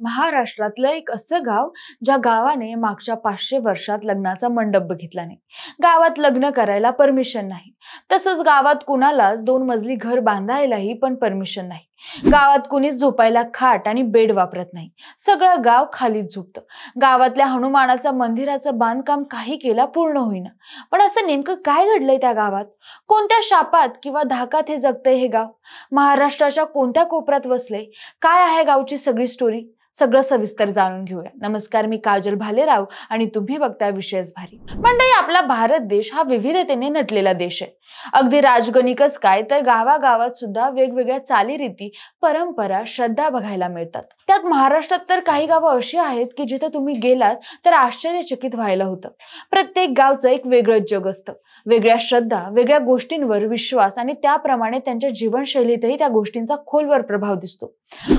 महाराष्ट्रातलं एक असं गाव ज्या गावाने मागच्या 500 वर्षात लग्नाचा मंडप बघितला नाही. गावात लग्न करायला परमिशन नाही. तसंच गावात कुणालाच 2 मजली घर बांधायलाही पण परमिशन नाही. गावात कुणीच झोपायला खाट आणि बेड वापरत नाही. सगळं गाव खालीच झोपतं. गावातल्या हनुमानाचं मंदिराचं बांधकाम काही केला पूर्ण होईना. पण असं नेमकं काय घडलंय त्या गावात? कोणत्या शापात किंवा धाकात हे जगतंय हे गाव? महाराष्ट्राच्या कोणत्या कोपऱ्यात वसले? काय आहे गावची सगळी स्टोरी? सगळं सविस्तर जाणून घेऊया. नमस्कार, मी काजल भालेराव आणि तुम्ही बघताय विशेष भारी. मंडळी, आपला भारत देश हा विविधतेने नटलेला देश आहे. अगदी राजगणिकच काय तर गावागावात सुद्धा वेगवेगळ्या चालीरीती, परंपरा, श्रद्धा बघायला मिळतात. त्यात महाराष्ट्रात तर काही गावं अशी आहेत की जिथे तुम्ही गेलात तर आश्चर्यचकित व्हायला होतं. प्रत्येक गावचं एक वेगळंच जग असतं. वेगळ्या श्रद्धा, वेगळ्या गोष्टींवर विश्वास आणि त्याप्रमाणे त्यांच्या जीवनशैलीतही त्या गोष्टींचा खोलवर प्रभाव दिसतो.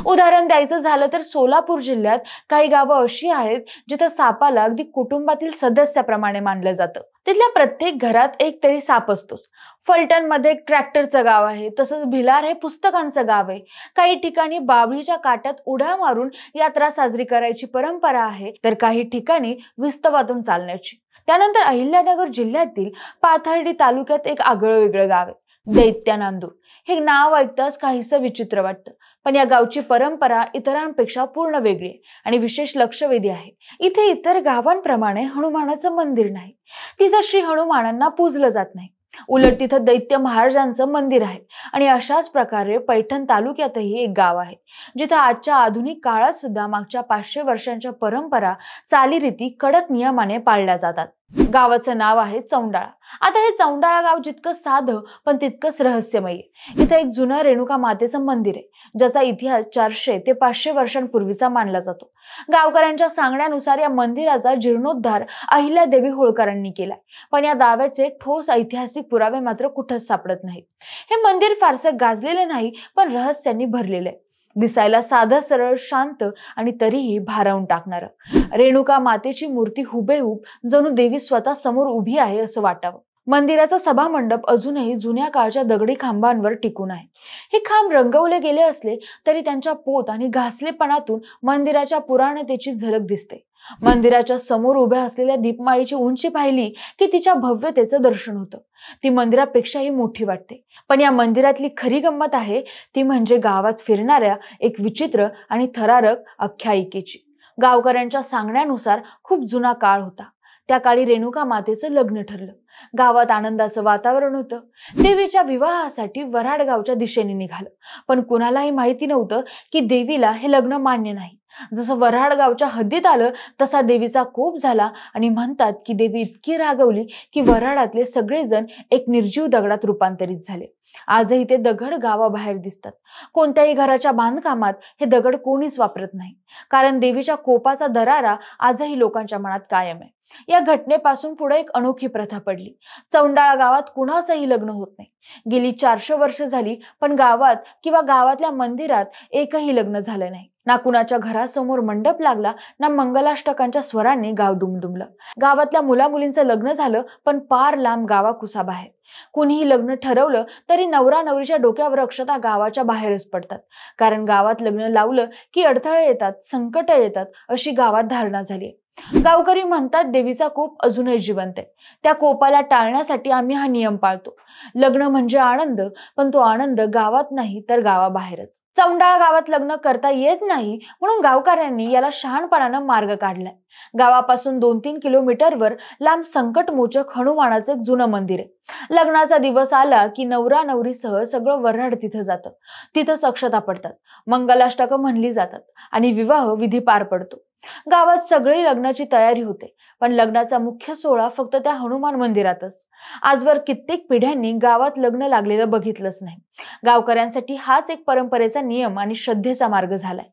उदाहरण द्यायचं झालं तर सोलापूर जिल्ह्यात काही गावं अशी आहेत जिथे सापाला अगदी कुटुंबातील सदस्याप्रमाणे मानलं जातं. तिथल्या प्रत्येक घरात एक तरी साप असतोच. फलटणमध्ये एक ट्रॅक्टरचं गाव आहे, तसंच भिलार हे पुस्तकांचं गाव आहे. काही ठिकाणी बाभळीच्या काट्यात उड्या मारून यात्रा साजरी करायची परंपरा आहे, तर काही ठिकाणी विस्तवातून चालण्याची. त्यानंतर अहिल्यानगर जिल्ह्यातील पाथर्डी तालुक्यात एक आगळं वेगळं गाव आहे, दैत्यानांदूर. हे नाव ऐकताच काहीसं विचित्र वाटतं, पण या गावची परंपरा इतरांपेक्षा पूर्ण वेगळी आहे आणि विशेष लक्षवेधी आहे. इथे इतर गावांप्रमाणे हनुमानाचं मंदिर नाही. तिथं श्री हनुमानांना पूजलं जात नाही. उलट तिथं दैत्य महाराजांचं मंदिर आहे. आणि अशाच प्रकारे पैठण तालुक्यातही एक गाव आहे जिथं आजच्या आधुनिक काळात सुद्धा मागच्या 500 वर्षांच्या परंपरा, चालीरीती कडक नियमाने पाळल्या जातात. गावाचं नाव आहे चौंडाळा. आता हे चौंडाळा गाव जितकं साधं पण तितकंच रहस्यमय आहे. इथं एक जुनं रेणुका मातेचं मंदिर आहे, ज्याचा इतिहास 400 ते 500 वर्षांपूर्वीचा मानला जातो. गावकऱ्यांच्या सांगण्यानुसार या मंदिराचा जीर्णोद्धार अहिल्यादेवी होळकरांनी केलाय, पण या दाव्याचे ठोस ऐतिहासिक पुरावे मात्र कुठंच सापडत नाहीत. हे मंदिर फारसं गाजलेलं नाही, पण रहस्यांनी भरलेलं आहे. दिसायला साधं सरळ, शांत आणि तरीही भारावून टाकणारं. रेणुका मातेची मूर्ती हुबेहूब जणू देवी स्वतः समोर उभी आहे असं वाटावं. मंदिराचा सभामंडप अजूनही जुन्या काळच्या दगडी खांबांवर टिकून आहे. हे खांब रंगवले गेले असले तरी त्यांच्या पोत आणि घासलेपणातून मंदिराच्या पुराणतेची झलक दिसते. मंदिराच्या समोर उभ्या असलेल्या दीपमाळीची उंची पाहिली की तिच्या भव्यतेचं दर्शन होतं. ती मंदिरापेक्षाही मोठी वाटते. पण या मंदिरातली खरी गंमत आहे ती म्हणजे गावात फिरणाऱ्या एक विचित्र आणि थरारक आख्यायिकेची. गावकऱ्यांच्या सांगण्यानुसार खूप जुना काळ होता. त्या काळी रेणुका मातेचं लग्न ठरलं. गावात आनंदाचं वातावरण होतं. देवीच्या विवाहासाठी वऱ्हाड गावच्या दिशेने निघालं, पण कुणालाही माहिती नव्हतं की देवीला हे लग्न मान्य नाही. जसं वऱ्हाड गावच्या हद्दीत आलं तसा देवीचा कोप झाला आणि म्हणतात की देवी इतकी रागवली की वऱ्हाडातले सगळेजण एक निर्जीव दगडात रूपांतरित झाले. आजही ते दगड गावाबाहेर दिसतात. कोणत्याही घराच्या बांधकामात हे दगड कोणीच वापरत नाही, कारण देवीच्या कोपाचा दरारा आजही लोकांच्या मनात कायम आहे. या घटनेपासून पुढे एक अनोखी प्रथा पडली. चौंडाळा गावात कुणाचंही लग्न होत नाही. गेली 400 वर्ष झाली, पण गावात किंवा गावातल्या मंदिरात एकही लग्न झालं नाही. ना कुणाच्या घरासमोर मंडप लागला, ना मंगलाष्टकांच्या स्वरांनी गाव दुमदुमलं. गावातल्या मुलामुलींचं लग्न झालं, पण पार लांब गावाकुसाबाहेर. कुणीही लग्न ठरवलं तरी नवरा नवरीच्या डोक्यावर अक्षता गावाच्या बाहेरच पडतात, कारण गावात लग्न लावलं की अडथळे येतात, संकट येतात अशी गावात धारणा झाली. गावकरी म्हणतात देवीचा कोप अजूनही जिवंत आहे. त्या कोपाला टाळण्यासाठी आम्ही हा नियम पाळतो. लग्न म्हणजे आनंद, पण तो आनंद गावात नाही तर गावाबाहेरच. चौंडाळा गावात लग्न करता येत नाही म्हणून गावकऱ्यांनी याला शहाणपणानं मार्ग काढलाय. गावापासून 2-3 किलोमीटरवर लांब संकटमोचक हनुमानाचं एक जुनं मंदिर आहे. लग्नाचा दिवस आला की नवरा नवरीसह सगळं वऱ्हाड तिथं जातं. तिथंच अक्षता पडतात, मंगलाष्टकं म्हणली जातात आणि विवाह विधी पार पडतो. गावात सगळी लग्नाची तयारी होते, पण लग्नाचा मुख्य सोहळा फक्त त्या हनुमान मंदिरातच. आजवर कित्येक पिढ्यांनी गावात लग्न लागलेलं बघितलंच नाही. गावकऱ्यांसाठी हाच एक परंपरेचा नियम आणि श्रद्धेचा मार्ग झालाय.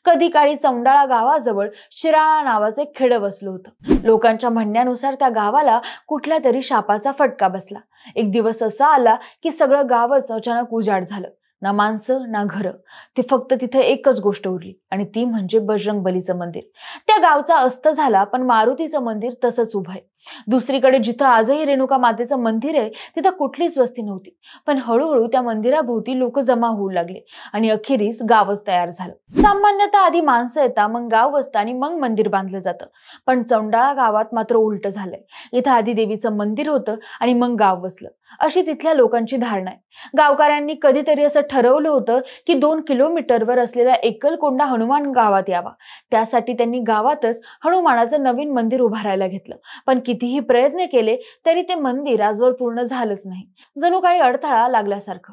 कधी काळी चौंडाळा गावाजवळ शिराळा नावाचं एक खेडं वसलं होतं. लोकांच्या म्हणण्यानुसार त्या गावाला कुठल्या तरी शापाचा फटका बसला. एक दिवस असा आला की सगळं गावच अचानक उजाड झालं. ना माणसं ना घरं. ती फक्त तिथे एकच गोष्ट उरली आणि ती म्हणजे बजरंग बलीचं मंदिर. त्या गावचा अस्त झाला, पण मारुतीचं मंदिर तसंच उभं आहे. दुसरीकडे जिथं आजही रेणुका मातेचं मंदिर आहे तिथं कुठलीच वस्ती नव्हती. पण हळूहळू त्या मंदिराभोवती लोक जमा होऊ लागले आणि अखेरीस गावच तयार झालं. सामान्यतः आधी माणसं येतात, मग गाव वसतं आणि मग मंदिर बांधलं जातं. पण चौंडाळा गावात मात्र उलट झालंय. इथं आधी देवीचं मंदिर होतं आणि मग गाव वसलं, अशी तिथल्या लोकांची धारणा आहे. गावकऱ्यांनी कधीतरी असं ठरवलं होतं की 2 किलोमीटरवर असलेला एकलकोंडा हनुमान गावात यावा. त्यासाठी त्यांनी गावातच हनुमानाचं नवीन मंदिर उभारायला घेतलं. पण कितीही प्रयत्न केले तरी ते मंदिर आजवर पूर्ण झालंच नाही. जणू काही अडथळा लागल्यासारखं.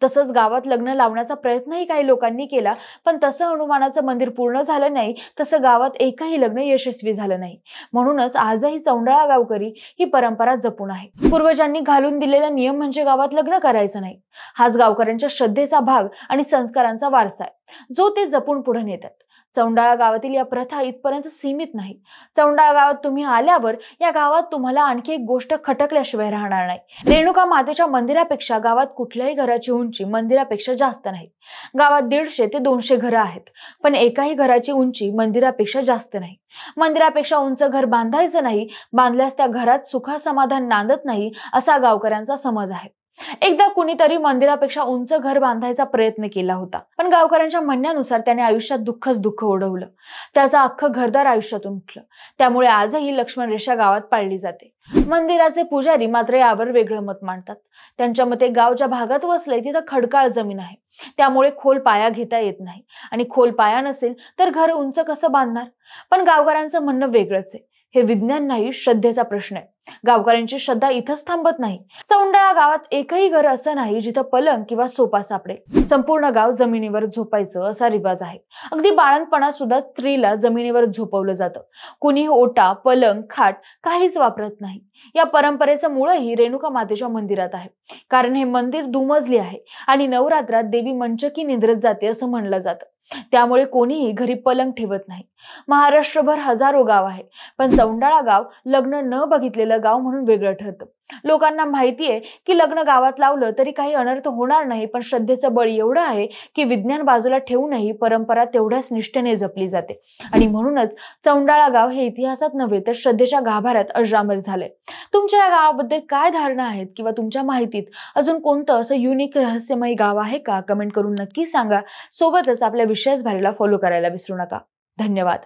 तसंच गावात लग्न लावण्याचा प्रयत्नही काही लोकांनी केला, पण तसं हनुमानाचं मंदिर पूर्ण झालं नाही, तसं गावात एकही लग्न यशस्वी झालं नाही. म्हणूनच आजही चौंडाळा गावकरी ही परंपरा जपून आहे. पूर्वजांनी घालून दिलेला नियम म्हणजे गावात लग्न करायचं नाही. हाच गावकऱ्यांच्या श्रद्धेचा भाग आणि संस्कारांचा वारसा आहे, जो ते जपून पुढे नेतात. चौंडाळा गावातील या प्रथा इथपर्यंत सीमित नाही. चौंडाळा गावात तुम्ही आल्यावर या गावात तुम्हाला आणखी एक गोष्ट खटकल्याशिवाय राहणार नाही. रेणुका मातेच्या मंदिरापेक्षा गावात कुठल्याही घराची उंची मंदिरापेक्षा जास्त नाही. गावात 150 ते 200 घरं आहेत, पण एकाही घराची उंची मंदिरापेक्षा जास्त नाही. मंदिरापेक्षा उंच घर बांधायचं नाही, बांधल्यास त्या घरात सुखासमाधान नांदत नाही, असा गावकऱ्यांचा समज आहे. एकदा कुणीतरी मंदिरापेक्षा उंच घर बांधायचा प्रयत्न केला होता, पण गावकऱ्यांच्या म्हणण्यानुसार त्याने आयुष्यात दुःखच दुःख ओढवलं. त्याचं अख्खं घरदार आयुष्यातून उठलं. त्यामुळे आजही लक्ष्मण रेषा गावात पाळली जाते. मंदिराचे पुजारी मात्र यावर वेगळं मत मांडतात. त्यांच्या मते गाव ज्या भागात वसलंय तिथं खडकाळ जमीन आहे, त्यामुळे खोल पाया घेता येत नाही आणि खोल पाया नसेल तर घर उंच कसं बांधणार. पण गावकऱ्यांचं म्हणणं वेगळंच आहे. हे विज्ञान नाही, श्रद्धेचा प्रश्न आहे. गावकऱ्यांची श्रद्धा इथंच थांबत नाही. चौंडाळा गावात एकही घर असं नाही जिथं पलंग किंवा सोफा सापडेल. संपूर्ण गाव जमिनीवर झोपायचं असा रिवाज आहे. अगदी बाळंतपणात सुद्धा स्त्रीला जमिनीवर झोपवलं जातं. कुणीही ओटा, पलंग, खाट काहीच वापरत नाही. या परंपरेचं मूळही रेणुका मातेच्या मंदिरात आहे. कारण हे मंदिर दुमजली आहे आणि नवरात्रात देवी मंचकी निद्रेत जाते असं म्हणलं जातं. त्यामुळे कोणीही घरी पलंग ठेवत नाही. महाराष्ट्रभर हजारो गाव आहे, पण चौंडाळा गाव लग्न न बघितलेलं गाव म्हणून वेगळं ठरतं. लोकांना माहितीये की लग्न गावात लावलं तरी काही अनर्थ होणार नाही, पण श्रद्धेचं बळ एवढं आहे की विज्ञान बाजूला ठेवूनही परंपरा तेवढ्याच निष्ठेने जपली जाते. आणि म्हणूनच चौंडाळा गाव हे इतिहासात नव्हे तर श्रद्धेच्या गाभाऱ्यात अजरामर झाले. तुमच्या या गावाबद्दल काय धारणा आहेत किंवा तुमच्या माहितीत अजून कोणतं असं युनिक रहस्यमय गाव आहे का? कमेंट करून नक्की सांगा. सोबतच आपल्या विशेष भारीला फॉलो करायला विसरू नका. धन्यवाद.